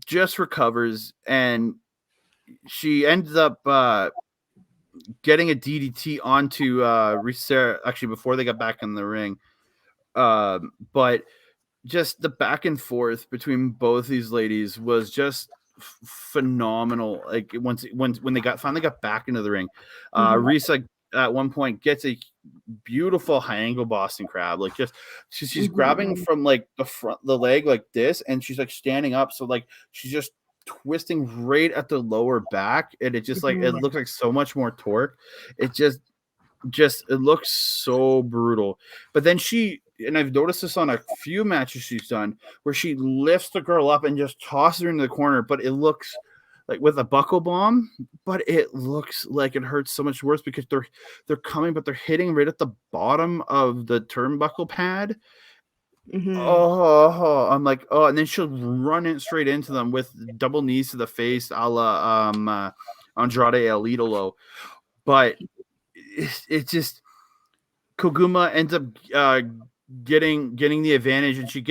just recovers, and she ends up getting a DDT onto Risa actually before they got back in the ring. But just the back and forth between both these ladies was just phenomenal. Like, when they finally got back into the ring, Risa at one point gets a beautiful high angle Boston crab. Like, just she's grabbing from like the leg like this, and she's like standing up, so like she's just twisting right at the lower back, and it just like it looks like so much more torque. It just it looks so brutal. But then and I've noticed this on a few matches she's done, where she lifts the girl up and just tosses her into the corner, but it looks like with a buckle bomb, but it looks like it hurts so much worse, because they're coming, but they're hitting right at the bottom of the turnbuckle pad. Oh, I'm like, oh, and then she'll run it straight into them with double knees to the face, a la Andrade El Idolo. But it's just, Koguma ends up getting the advantage, and she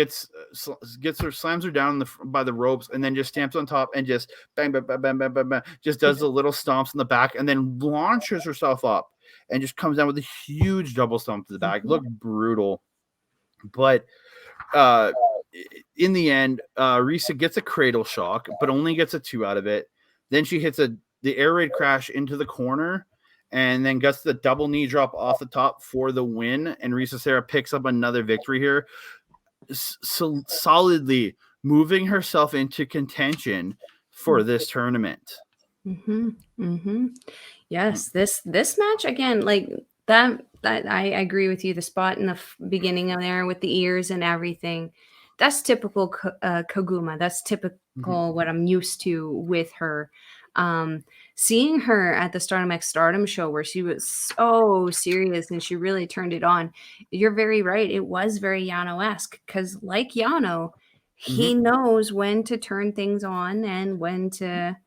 slams her down by the ropes, and then just stamps on top and just bang bang bang bang bang bang, bang, just does the little stomps in the back, and then launches herself up and just comes down with a huge double stomp to the back. Looked brutal. But in the end, Risa gets a cradle shock, but only gets a 2 out of it. Then she hits the air raid crash into the corner, and then gets the double knee drop off the top for the win. And Risa Serra picks up another victory here, so solidly moving herself into contention for this tournament. Yes, this match again, like that I agree with you. The spot in the beginning of there with the ears and everything, that's typical Koguma. That's typical what I'm used to with her. Seeing her at the Stardom X Stardom show, where she was so serious and she really turned it on. You're very right. It was very Yano-esque, because like Yano, he knows when to turn things on and when to.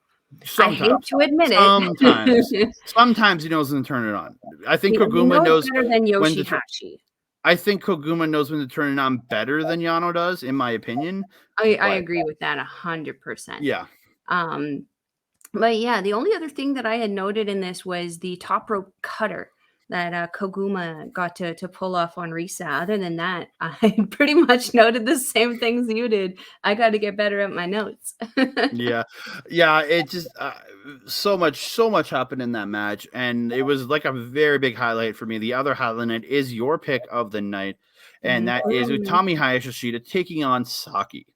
Sometimes. I hate to admit it. Sometimes he knows when to turn it on. I think He Koguma knows better than when to Yoshihashi. I think Koguma knows when to turn it on better than Yano does, in my opinion. I agree with that 100%. Yeah. But yeah, the only other thing that I had noted in this was the top rope cutter that Koguma got to pull off on Risa. Other than that, I pretty much noted the same things you did. I got to get better at my notes. Yeah, yeah. It just so much happened in that match, and it was like a very big highlight for me. The other highlight is your pick of the night, and that is Mhm. Utami Hayashishita taking on Saki.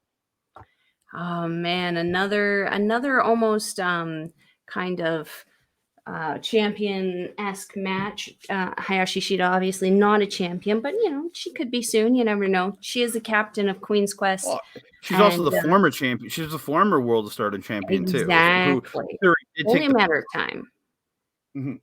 Oh man, another almost kind of champion-esque match. Hayashi Shida, obviously not a champion, but she could be soon. You never know. She is the captain of Queen's Quest, Well, she's also and the former champion. She's the former World of Stardom champion too, who exactly, did only take a the. matter of time. Mhm.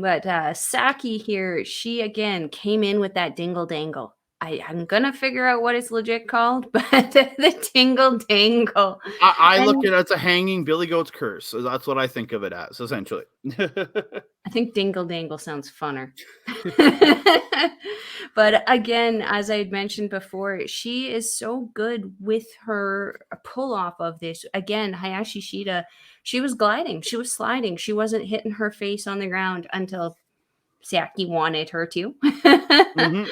But Saki here, she again came in with that dingle dangle. I'm gonna figure out what it's legit called, but the dingle dangle. I look And at it as a hanging Billy Goat's curse. So that's what I think of it as, essentially. I think dingle dangle sounds funner. But again, as I had mentioned before, she is so good with her pull off of this. Again, Hayashi Shida, she was gliding, she was sliding, she wasn't hitting her face on the ground until Saki wanted her to. Mhm.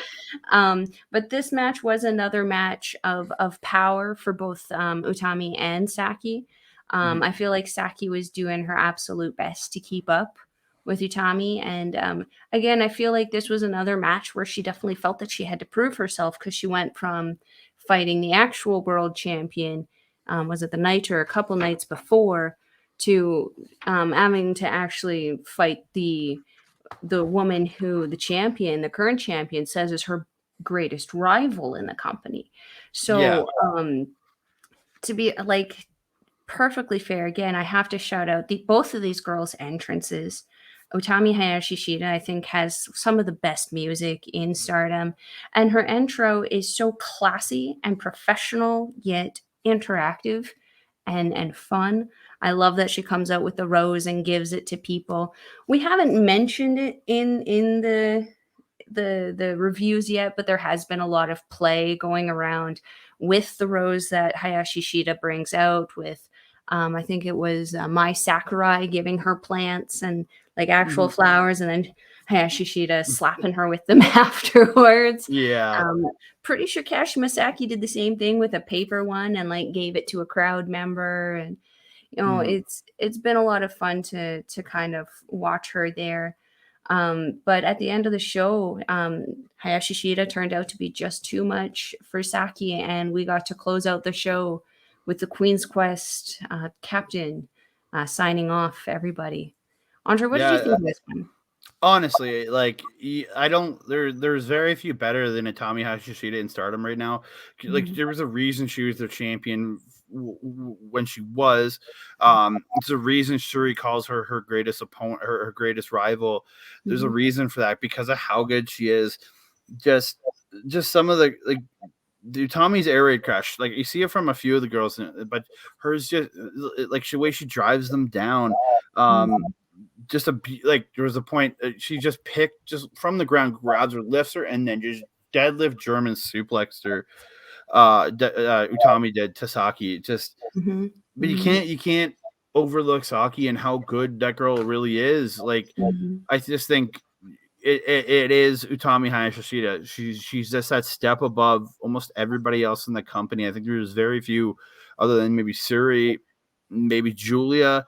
But this match was another match of power for both Utami and Saki. Mhm. I feel like Saki was doing her absolute best to keep up with Utami. And again, I feel like this was another match where she definitely felt that she had to prove herself because she went from fighting the actual world champion, was it the night or a couple nights before, to having to actually fight the woman who the current champion, says is her greatest rival in the company. Yeah. So, to be like perfectly fair, again, I have to shout out both of these girls' entrances. Utami Hayashishita, I think, has some of the best music in Stardom, and her intro is so classy and professional, yet interactive and fun. I love that she comes out with the rose and gives it to people. We haven't mentioned it in the reviews yet, but there has been a lot of play going around with the rose that Hayashi Shida brings out with I think it was Mai Sakurai giving her plants and like actual Mhm. flowers, and then Hayashi Shida slapping her with them afterwards. Yeah. Um, Pretty sure Kashima Saki did the same thing with a paper one and like gave it to a crowd member, and Mhm. it's been a lot of fun to kind of watch her there. But at the end of the show, Hayashi Shida turned out to be just too much for Saki, and we got to close out the show with the Queen's Quest captain signing off everybody. Andre, what did you think Yeah. of this one? Honestly, like I don't. There's very few better than Utami Hayashishita in Stardom right now. Like Mhm. there was a reason she was their champion when she was. It's a reason Shuri calls her her greatest opponent, her greatest rival. There's a Mhm. reason for that because of how good she is. Just just some of the like the Tommy's air raid crash, like you see it from a few of the girls, but hers just like the way she drives them down. Um, Mhm. like there was a point she just picked just from the ground, grabs her, lifts her, and then just deadlift German suplexed her. Utami did to Saki. Just, Mhm. but Mhm. you can't overlook Saki and how good that girl really is. Like Mhm. I just think it is Utami Hayashishita. She's just that step above almost everybody else in the company. I think there's very few other than maybe Suri, maybe Julia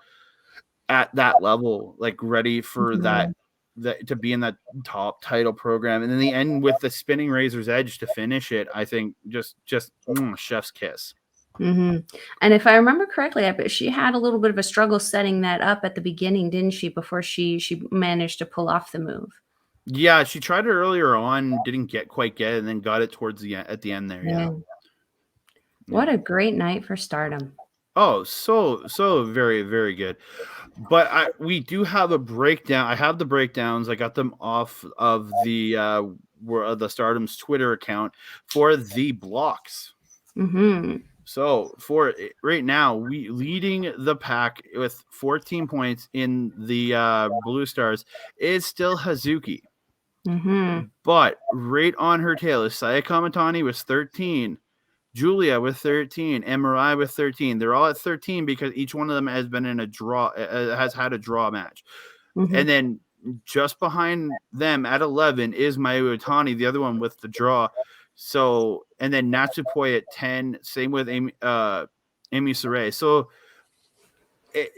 at that level, like ready for that Mhm. to be in that top title program. And then the end with the spinning razor's edge to finish it, I think chef's kiss. Mhm. And if I remember correctly, I bet she had a little bit of a struggle setting that up at the beginning, didn't she? Before she managed to pull off the move. Yeah, she tried it earlier on, didn't quite get it, and then got it towards the end at the end there. Yeah. Yeah. What Yeah. a great night for Stardom. Oh, so very, very good. But we do have a breakdown. I have the breakdowns. I got them off of the Stardom's Twitter account for the blocks. Mhm. So for right now, we leading the pack with 14 points in the Blue Stars is still Hazuki. Mhm. But right on her tail is Saya Kamatani with 13. Julia with 13, and Mariah with 13. They're all at 13 because each one of them has been in a draw, has had a draw match. Mm-hmm. And then just behind them at 11 is Mayu Iwatani, the other one with the draw. So, and then Natsupoi at 10, same with Amy Saray. So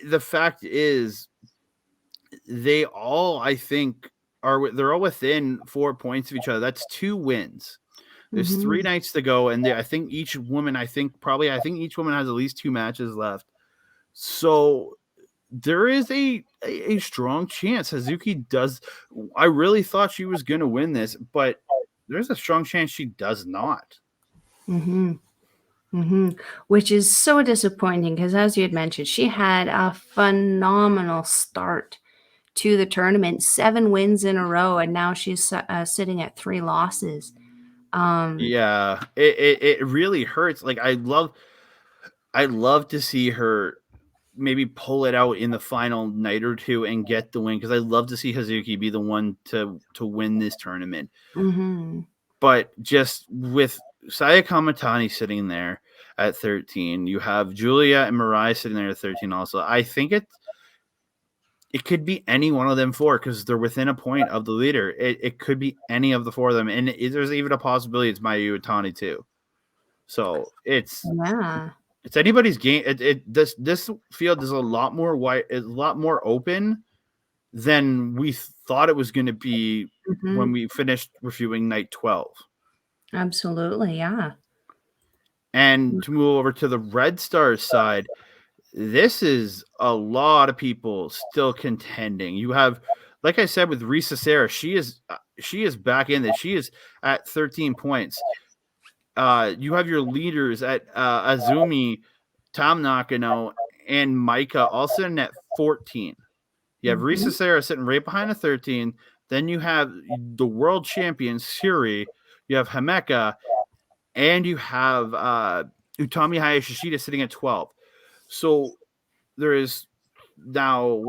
the fact is, they all, I think, they're all within 4 points of each other. That's 2 wins. There's Mm-hmm. 3 nights to go, and I think each woman has at least 2 matches left. So there is a strong chance Hazuki does. I really thought she was going to win this, but there's a strong chance she does not. Mm-hmm. Mm-hmm. Which is so disappointing because, as you had mentioned, she had a phenomenal start to the tournament, 7 wins in a row, and now she's sitting at 3 losses. Yeah, it really hurts. Like I love to see her maybe pull it out in the final night or two and get the win, because I love to see Hazuki be the one to win this tournament. Mm-hmm. But just with Saya Kamatani sitting there at 13, you have Julia and Mariah sitting there at 13 also. I think it could be any one of them 4 because they're within a point of the leader. It could be any of the 4 of them, and there's even a possibility it's Mayu Iwatani too. So it's anybody's game. This field is a lot more wide, a lot more open than we thought it was going to be when we finished reviewing night 12. Absolutely, yeah. And to move over to the Red Stars side, this is a lot of people still contending. You have, like I said, with Risa Sarah, she is back in it. She is at 13 points. You have your leaders at Azumi, Tam Nakano, and Micah all sitting at 14. You have Risa Sarah sitting right behind the 13. Then you have the world champion, Suri. You have Himeka, and you have Utami Hayashishita sitting at 12. So there is now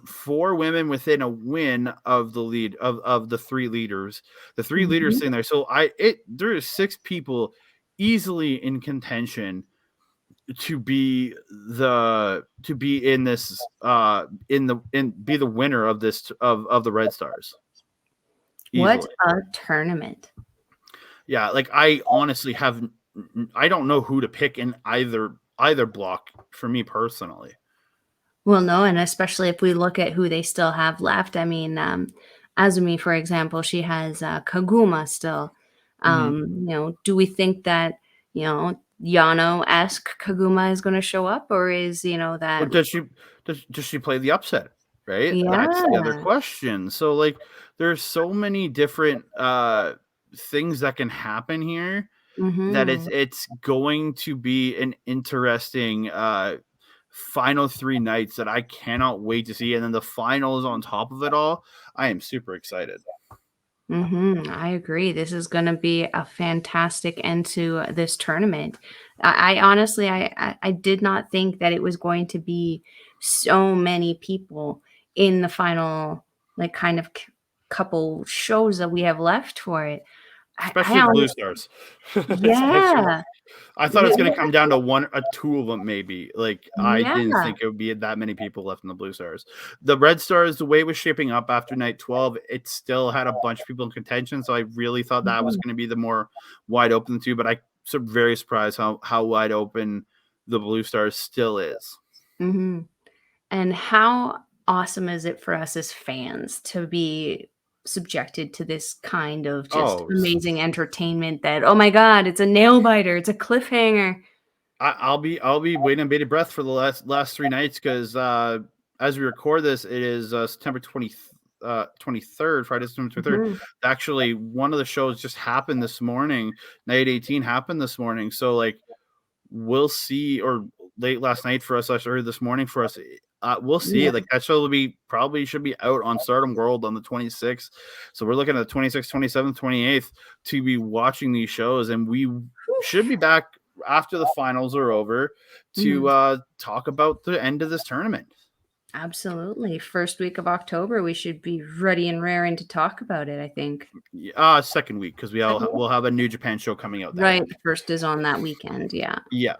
4 women within a win of the lead of the 3 leaders. The 3 leaders sitting there. So there is 6 people easily in contention to be in this be the winner of this of the Red Stars. Easily. What a tournament. Yeah, like I honestly I don't know who to pick in either block for me personally. Well, no, and especially if we look at who they still have left. I mean, Azumi, for example, she has Kaguma still. You know, do we think that, you know, Yano-esque Kaguma is going to show up, or is, you know, that... Well, does she play the upset, right? Yeah. That's the other question. So, like, there's so many different things that can happen here that it's going to be an interesting final 3 nights that I cannot wait to see. And then the finals on top of it all, I am super excited. I agree. This is going to be a fantastic end to this tournament. I honestly, I did not think that it was going to be so many people in the final, like, kind of couple shows that we have left for it. Especially the Blue Stars. Yeah. I thought it's going to come down to 1 or 2 of them, maybe. Like, I didn't think it would be that many people left in the Blue Stars. The Red Stars, the way it was shaping up after night 12, it still had a bunch of people in contention. So I really thought that was going to be the more wide open two. But I'm very surprised how wide open the Blue Stars still is. And how awesome is it for us as fans to be subjected to this kind of just amazing entertainment that, oh my God, it's a nail biter, it's a cliffhanger. I'll be waiting on bated breath for the last 3 nights, because as we record this, it is September 23rd, Friday, September 23rd. Actually, one of the shows just happened this morning. Night 18 happened this morning. So, like, we'll see, or late last night for us, or this morning for us. We'll see. Like, that show should be out on Stardom-World on the 26th. So we're looking at the 26th, 27th, 28th to be watching these shows, and we should be back after the finals are over to talk about the end of this tournament. Absolutely. First week of October, we should be ready and raring to talk about it, I think. Second week, because we'll have a New Japan show coming out that Right. week. First is on that weekend. Yeah. Yeah.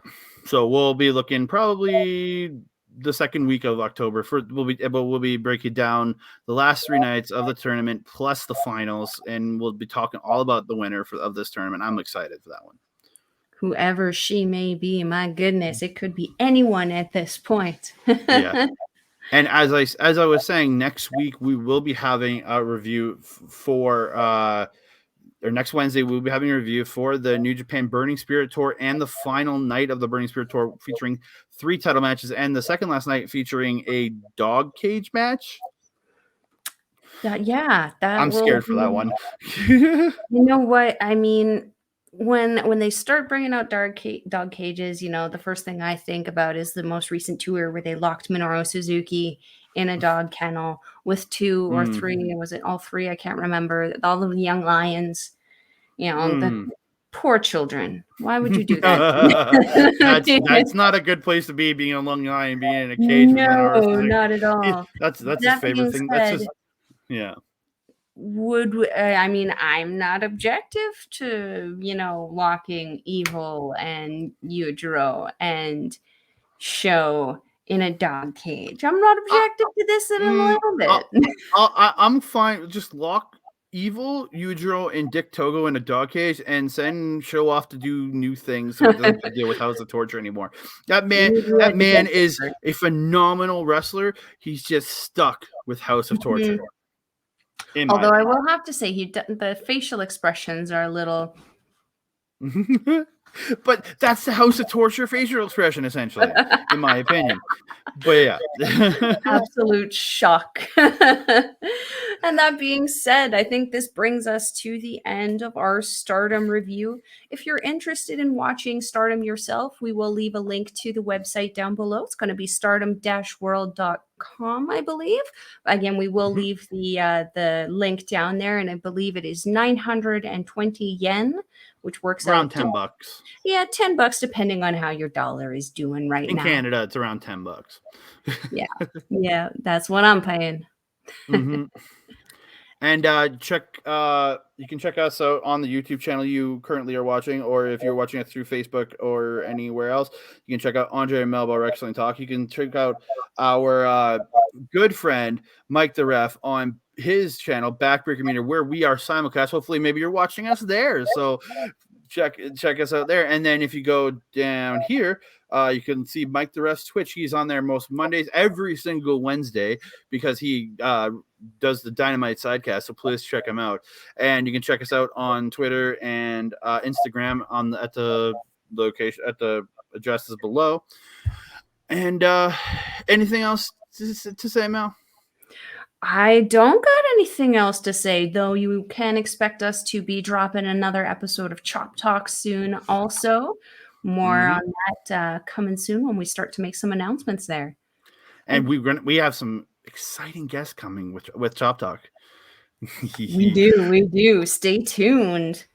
So we'll be looking probably the second week of October. We'll be breaking down the last 3 nights of the tournament plus the finals, and we'll be talking all about the winner of this tournament. I'm excited for that one. Whoever she may be, my goodness, it could be anyone at this point. Yeah. And as I was saying, next week we will be having a review or next Wednesday we'll be having a review for the New Japan Burning Spirit Tour and the final night of the Burning Spirit Tour, featuring 3 title matches, and the second last night featuring a dog cage match. I'm scared for that one. You know what? I mean, when they start bringing out dog cages, the first thing I think about is the most recent tour where they locked Minoru Suzuki in a dog kennel with 2 or 3. Was it all 3? I can't remember. All of the young lions, the poor children. Why would you do that? That's not a good place to be, being a young lion, being in a cage. No, not at all. That's his favorite thing. That's just, yeah. I'm not objective to, locking Evil and Yujiro and Show in a dog cage. I'm not objective to this in a little bit. I'm fine. Just lock Evil, Yujiro, and Dick Togo in a dog cage and send Show off to do new things, so he doesn't have to deal with House of Torture anymore. That man is a phenomenal wrestler. He's just stuck with House of Torture. Although I will have to say, the facial expressions are a little. But that's the House of Torture facial expression, essentially, in my opinion. But yeah. Absolute shock. And that being said, I think this brings us to the end of our Stardom review. If you're interested in watching Stardom yourself, we will leave a link to the website down below. It's going to be stardom-world.com, I believe. Again, we will leave the link down there, and I believe it is 920 yen, which works around out $10. Yeah, $10, depending on how your dollar is doing now. In Canada, it's around $10. Yeah, that's what I'm paying. And you can check us out on the YouTube channel you currently are watching, or if you're watching it through Facebook or anywhere else, you can check out Andre Melball Wrestling Talk. You can check out our good friend Mike the Ref on his channel, Backbreaker Meter, where we are simulcast. Hopefully, maybe you're watching us there. So check us out there. And then if you go down here, you can see Mike the Ref's Twitch. He's on there most Mondays, every single Wednesday, because he does the Dynamite Sidecast. So please check him out. And you can check us out on Twitter and Instagram at the location, at the addresses below. And anything else to say, Mel? I don't got anything else to say, though you can expect us to be dropping another episode of Chop Talk soon also. More on that coming soon when we start to make some announcements there. And we have some exciting guests coming with Chop Talk. We do. Stay tuned.